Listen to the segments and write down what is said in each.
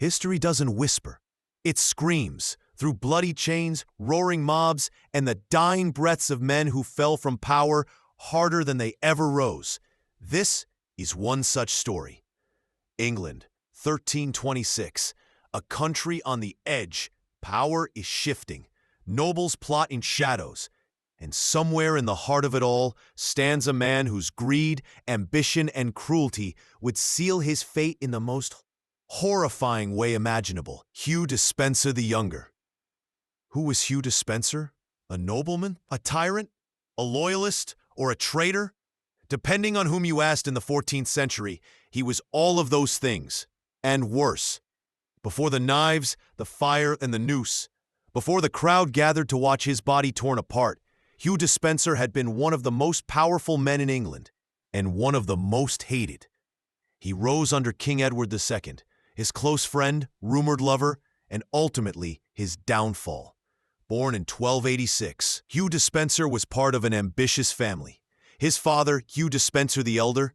History doesn't whisper. It screams through bloody chains, roaring mobs, and the dying breaths of men who fell from power harder than they ever rose. This is one such story. England, 1326. A country on the edge. Power is shifting. Nobles plot in shadows. And somewhere in the heart of it all stands a man whose greed, ambition, and cruelty would seal his fate in the most horrifying way imaginable. Hugh Despenser the Younger. Who was Hugh Despenser? A nobleman? A tyrant? A loyalist? Or a traitor? Depending on whom you asked in the 14th century, he was all of those things, and worse. Before the knives, the fire, and the noose, before the crowd gathered to watch his body torn apart, Hugh Despenser had been one of the most powerful men in England, and one of the most hated. He rose under King Edward II, his close friend, rumored lover, and ultimately his downfall. Born in 1286, Hugh Despenser was part of an ambitious family. His father, Hugh Despenser the Elder,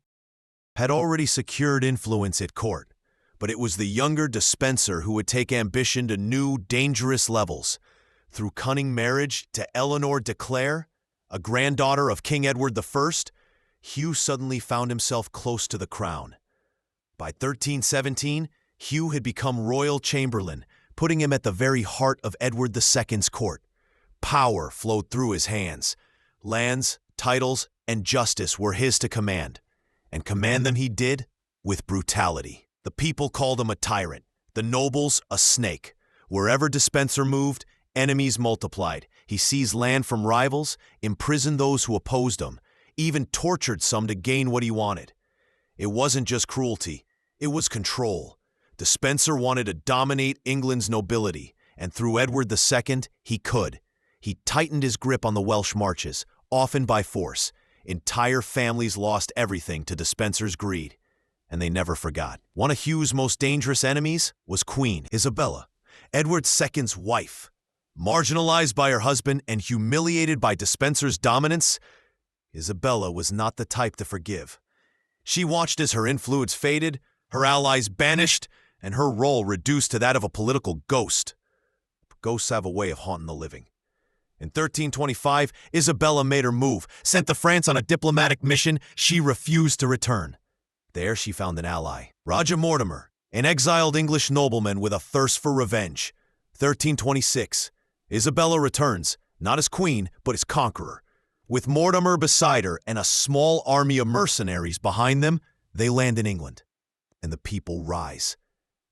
had already secured influence at court, but it was the younger Despenser who would take ambition to new, dangerous levels. Through cunning marriage to Eleanor de Clare, a granddaughter of King Edward I, Hugh suddenly found himself close to the crown. By 1317, Hugh had become royal chamberlain, putting him at the very heart of Edward II's court. Power flowed through his hands. Lands, titles, and justice were his to command. And command them he did with brutality. The people called him a tyrant, the nobles a snake. Wherever Despenser moved, enemies multiplied. He seized land from rivals, imprisoned those who opposed him, even tortured some to gain what he wanted. It wasn't just cruelty, it was control. Despenser wanted to dominate England's nobility, and through Edward II, he could. He tightened his grip on the Welsh marches, often by force. Entire families lost everything to Despenser's greed, and they never forgot. One of Hugh's most dangerous enemies was Queen Isabella, Edward II's wife. Marginalized by her husband and humiliated by Despenser's dominance, Isabella was not the type to forgive. She watched as her influence faded, her allies banished, and her role reduced to that of a political ghost. But ghosts have a way of haunting the living. In 1325, Isabella made her move, sent to France on a diplomatic mission she refused to return. There she found an ally, Roger Mortimer, an exiled English nobleman with a thirst for revenge. 1326. Isabella returns, not as queen, but as conqueror. With Mortimer beside her and a small army of mercenaries behind them, they land in England. And the people rise.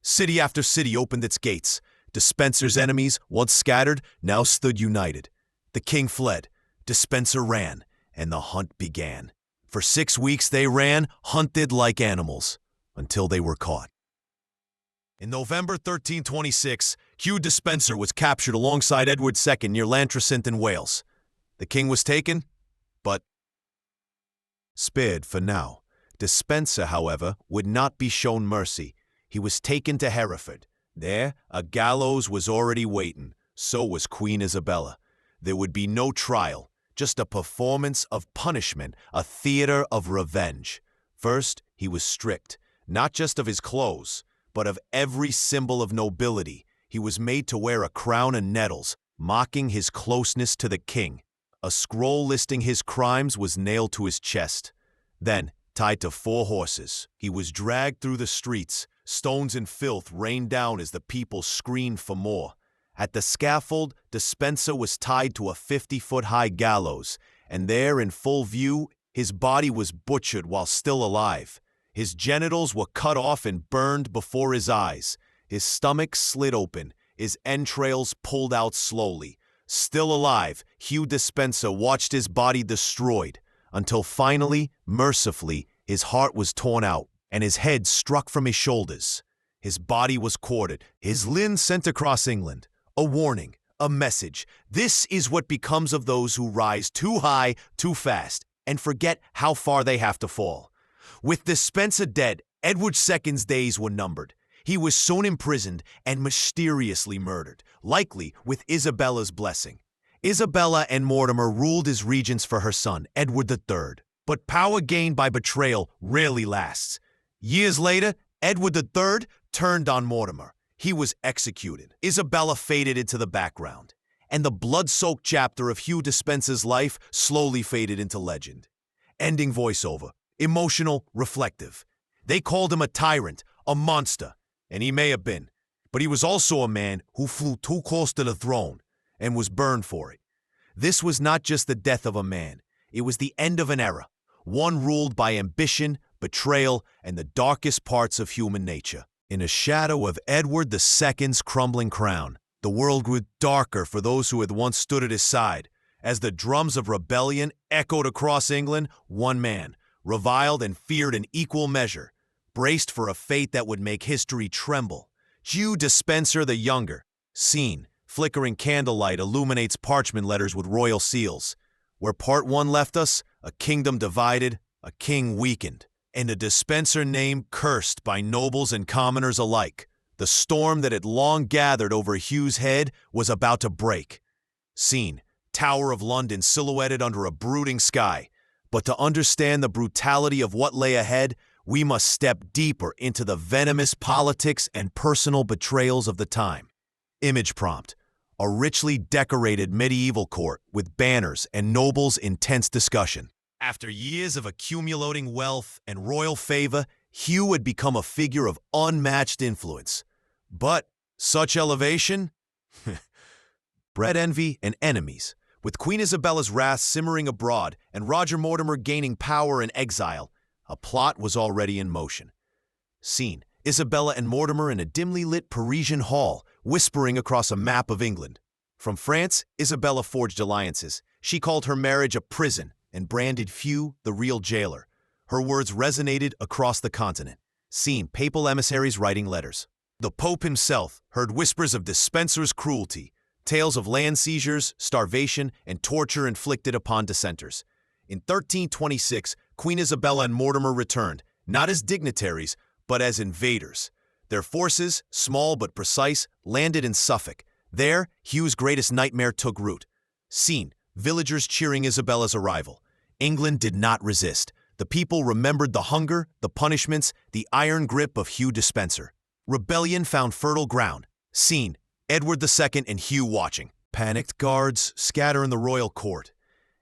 City after city opened its gates. Despenser's enemies, once scattered, now stood united. The king fled, Despenser ran, and the hunt began. For 6 weeks they ran, hunted like animals, until they were caught. In November 1326, Hugh Despenser was captured alongside Edward II near Llantrisant in Wales. The king was taken, but spared for now. Despenser, however, would not be shown mercy. He was taken to Hereford. There, a gallows was already waiting. So was Queen Isabella. There would be no trial, just a performance of punishment, a theater of revenge. First, he was stripped, not just of his clothes, but of every symbol of nobility. He was made to wear a crown and nettles, mocking his closeness to the king. A scroll listing his crimes was nailed to his chest. Then, tied to 4 horses, he was dragged through the streets. Stones and filth rained down as the people screamed for more. At the scaffold, Despenser was tied to a 50-foot-high gallows, and there, in full view, his body was butchered while still alive. His genitals were cut off and burned before his eyes. His stomach slid open, his entrails pulled out slowly. Still alive, Hugh Despenser watched his body destroyed, until finally, mercifully, his heart was torn out, and his head struck from his shoulders. His body was quartered, his limbs sent across England. A warning, a message. This is what becomes of those who rise too high, too fast, and forget how far they have to fall. With Despenser dead, Edward II's days were numbered. He was soon imprisoned and mysteriously murdered, likely with Isabella's blessing. Isabella and Mortimer ruled as regents for her son, Edward III. But power gained by betrayal rarely lasts. Years later, Edward III turned on Mortimer. he was executed. Isabella faded into the background, and the blood-soaked chapter of Hugh Despenser's life slowly faded into legend. Ending voiceover, emotional, reflective. They called him a tyrant, a monster, and he may have been, but he was also a man who flew too close to the throne and was burned for it. This was not just the death of a man, it was the end of an era, one ruled by ambition, betrayal, and the darkest parts of human nature. In a shadow of Edward II's crumbling crown, the world grew darker for those who had once stood at his side. As the drums of rebellion echoed across England, one man, reviled and feared in equal measure, braced for a fate that would make history tremble. Hugh Despenser the Younger, seen, flickering candlelight illuminates parchment letters with royal seals. Where part one left us, a kingdom divided, a king weakened, and a Despenser name cursed by nobles and commoners alike. The storm that had long gathered over Hugh's head was about to break. Seen, Tower of London silhouetted under a brooding sky. But to understand the brutality of what lay ahead, we must step deeper into the venomous politics and personal betrayals of the time. Image prompt: a richly decorated medieval court with banners and nobles' intense discussion. After years of accumulating wealth and royal favor, Hugh had become a figure of unmatched influence. But such elevation bred envy and enemies. With Queen Isabella's wrath simmering abroad and Roger Mortimer gaining power in exile, a plot was already in motion. Scene: Isabella and Mortimer in a dimly lit Parisian hall, whispering across a map of England. From France, Isabella forged alliances. She called her marriage a prison and branded Hugh the real jailer. Her words resonated across the continent. Scene: papal emissaries writing letters. The Pope himself heard whispers of Despenser's cruelty, tales of land seizures, starvation, and torture inflicted upon dissenters. In 1326, Queen Isabella and Mortimer returned, not as dignitaries, but as invaders. Their forces, small but precise, landed in Suffolk. There, Hugh's greatest nightmare took root. Scene: villagers cheering Isabella's arrival. England did not resist. The people remembered the hunger, the punishments, the iron grip of Hugh Despenser. Rebellion found fertile ground. Scene: Edward II and Hugh watching. Panicked guards scatter in the royal court.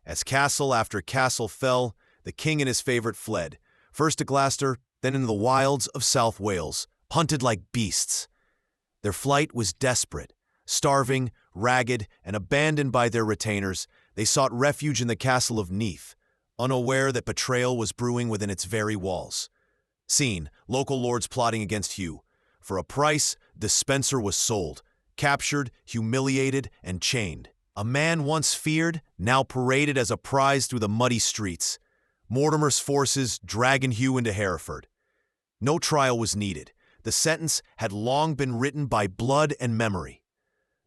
As castle after castle fell, the king and his favorite fled, first to Gloucester, then into the wilds of South Wales, hunted like beasts. Their flight was desperate. Starving, ragged, and abandoned by their retainers, they sought refuge in the castle of Neath, unaware that betrayal was brewing within its very walls. Scene: local lords plotting against Hugh. For a price, Despenser was sold, captured, humiliated, and chained. A man once feared, now paraded as a prize through the muddy streets. Mortimer's forces dragged Hugh into Hereford. No trial was needed. The sentence had long been written by blood and memory.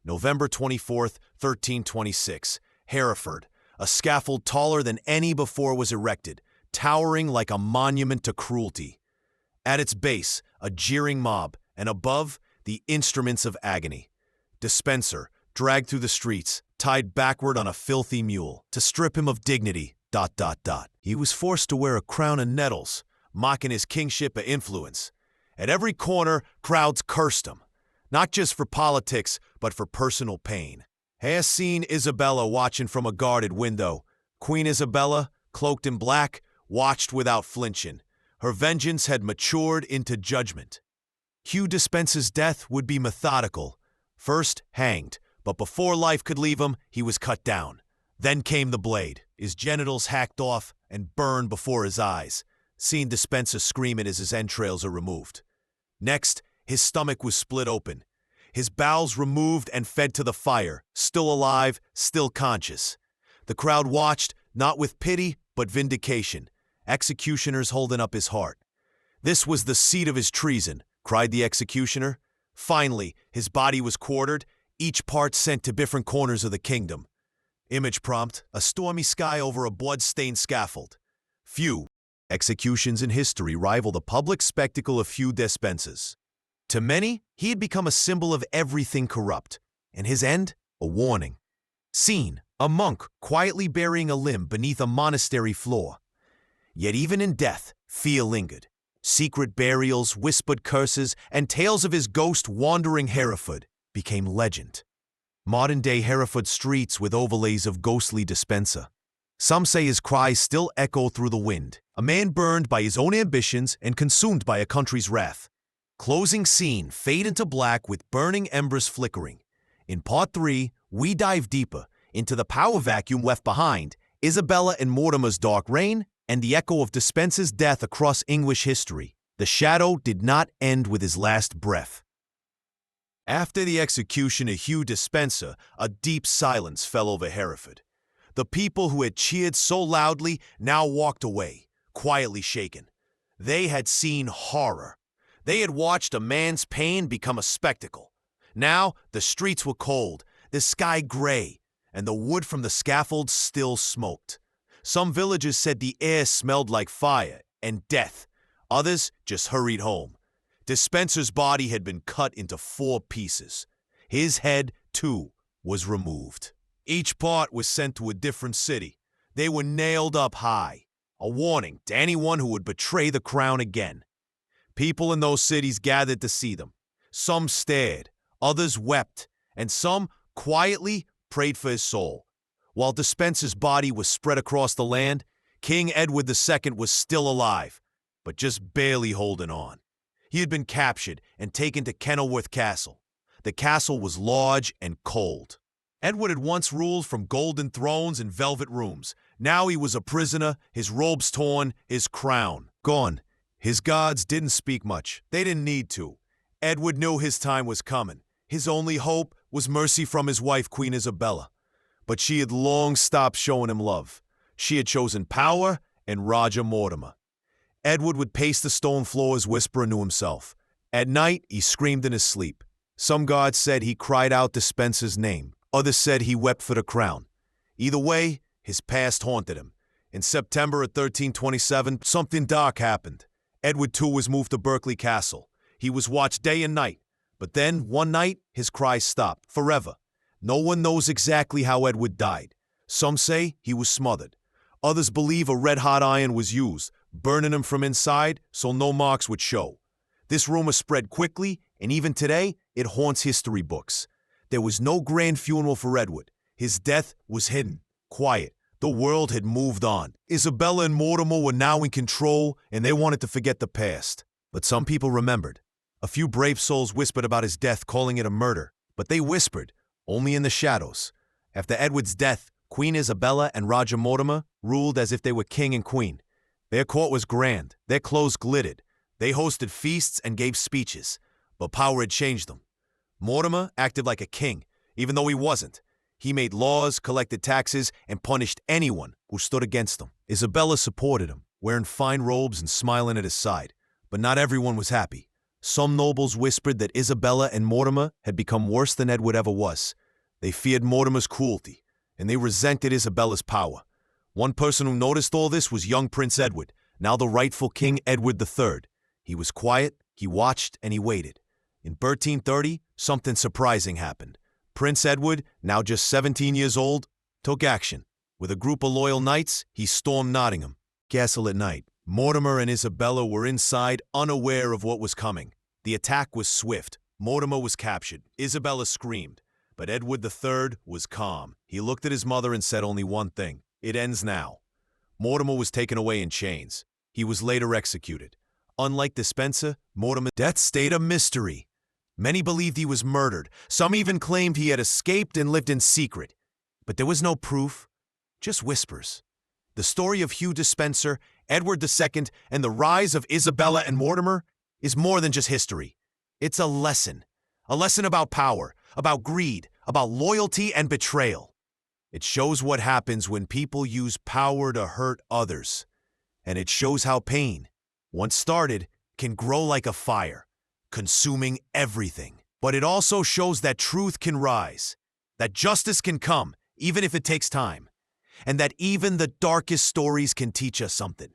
November 24th, 1326, Hereford, a scaffold taller than any before was erected, towering like a monument to cruelty. At its base, a jeering mob, and above, the instruments of agony. Despenser, dragged through the streets, tied backward on a filthy mule, to strip him of dignity, ... He was forced to wear a crown of nettles, mocking his kingship of influence. At every corner, crowds cursed him, not just for politics, but for personal pain. Has seen Isabella watching from a guarded window. Queen Isabella, cloaked in black, watched without flinching. Her vengeance had matured into judgment. Hugh Despenser's death would be methodical. First, hanged, but before life could leave him, he was cut down. Then came the blade, his genitals hacked off and burned before his eyes, seeing Despenser screaming as his entrails are removed. Next, his stomach was split open, his bowels removed and fed to the fire, still alive, still conscious. The crowd watched, not with pity, but vindication, executioners holding up his heart. This was the seat of his treason, cried the executioner. Finally, his body was quartered, each part sent to different corners of the kingdom. Image prompt: a stormy sky over a blood-stained scaffold. Few executions in history rival the public spectacle of Hugh Despenser's. To many, he had become a symbol of everything corrupt, and his end, a warning. Scene: a monk quietly burying a limb beneath a monastery floor. Yet even in death, fear lingered. Secret burials, whispered curses, and tales of his ghost wandering Hereford became legend. Modern-day Hereford streets with overlays of ghostly Despenser. Some say his cries still echo through the wind, a man burned by his own ambitions and consumed by a country's wrath. Closing scene, fade into black with burning embers flickering. In Part 3, we dive deeper into the power vacuum left behind, Isabella and Mortimer's dark reign, and the echo of Despenser's death across English history. The shadow did not end with his last breath. After the execution of Hugh Despenser, a deep silence fell over Hereford. The people who had cheered so loudly now walked away, quietly shaken. They had seen horror. They had watched a man's pain become a spectacle. Now the streets were cold, the sky gray, and the wood from the scaffold still smoked. Some villagers said the air smelled like fire and death. Others just hurried home. Despenser's body had been cut into 4 pieces. His head, too, was removed. Each part was sent to a different city. They were nailed up high, a warning to anyone who would betray the crown again. People in those cities gathered to see them. Some stared, others wept, and some quietly prayed for his soul. While Despenser's body was spread across the land, King Edward II was still alive, but just barely holding on. He had been captured and taken to Kenilworth Castle. The castle was large and cold. Edward had once ruled from golden thrones and velvet rooms. Now he was a prisoner, his robes torn, his crown gone. His guards didn't speak much. They didn't need to. Edward knew his time was coming. His only hope was mercy from his wife, Queen Isabella. But she had long stopped showing him love. She had chosen power and Roger Mortimer. Edward would pace the stone floors, whispering to himself. At night, he screamed in his sleep. Some guards said he cried out Despenser's name. Others said he wept for the crown. Either way, his past haunted him. In September of 1327, something dark happened. Edward too was moved to Berkeley Castle. He was watched day and night. But then, one night, his cries stopped, forever. No one knows exactly how Edward died. Some say he was smothered. Others believe a red-hot iron was used, burning him from inside so no marks would show. This rumor spread quickly, and even today, it haunts history books. There was no grand funeral for Edward. His death was hidden, quiet. The world had moved on. Isabella and Mortimer were now in control, and they wanted to forget the past. But some people remembered. A few brave souls whispered about his death, calling it a murder. But they whispered, only in the shadows. After Edward's death, Queen Isabella and Roger Mortimer ruled as if they were king and queen. Their court was grand. Their clothes glittered. They hosted feasts and gave speeches. But power had changed them. Mortimer acted like a king, even though he wasn't. He made laws, collected taxes, and punished anyone who stood against him. Isabella supported him, wearing fine robes and smiling at his side. But not everyone was happy. Some nobles whispered that Isabella and Mortimer had become worse than Edward ever was. They feared Mortimer's cruelty, and they resented Isabella's power. One person who noticed all this was young Prince Edward, now the rightful King Edward III. He was quiet, he watched, and he waited. In 1330, something surprising happened. Prince Edward, now just 17 years old, took action. With a group of loyal knights, he stormed Nottingham Castle at night. Mortimer and Isabella were inside, unaware of what was coming. The attack was swift. Mortimer was captured. Isabella screamed. But Edward III was calm. He looked at his mother and said only one thing. It ends now. Mortimer was taken away in chains. He was later executed. Unlike Despenser, Mortimer's death stayed a mystery. Many believed he was murdered. Some even claimed he had escaped and lived in secret. But there was no proof, just whispers. The story of Hugh Despenser, Edward II, and the rise of Isabella and Mortimer is more than just history. It's a lesson about power, about greed, about loyalty and betrayal. It shows what happens when people use power to hurt others. And it shows how pain, once started, can grow like a fire, consuming everything. But it also shows that truth can rise, that justice can come, even if it takes time, and that even the darkest stories can teach us something.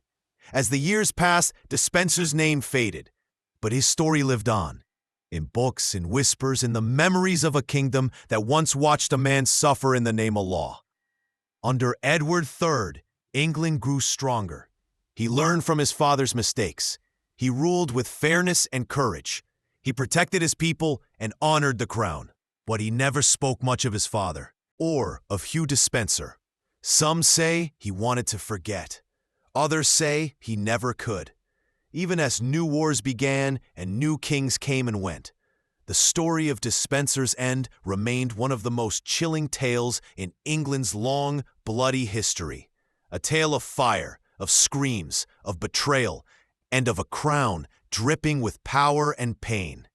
As the years passed, Despenser's name faded, but his story lived on. In books, in whispers, in the memories of a kingdom that once watched a man suffer in the name of law. Under Edward III, England grew stronger. He learned from his father's mistakes. He ruled with fairness and courage. He protected his people and honored the crown. But he never spoke much of his father, or of Hugh Despenser. Some say he wanted to forget. Others say he never could. Even as new wars began and new kings came and went, the story of Despenser's end remained one of the most chilling tales in England's long, bloody history. A tale of fire, of screams, of betrayal, and of a crown dripping with power and pain.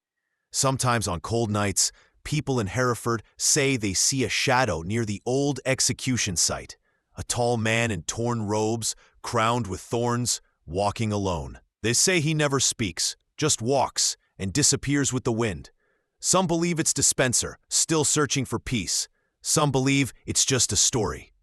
Sometimes on cold nights, people in Hereford say they see a shadow near the old execution site, a tall man in torn robes, crowned with thorns, walking alone. They say he never speaks, just walks, and disappears with the wind. Some believe it's Despenser, still searching for peace. Some believe it's just a story.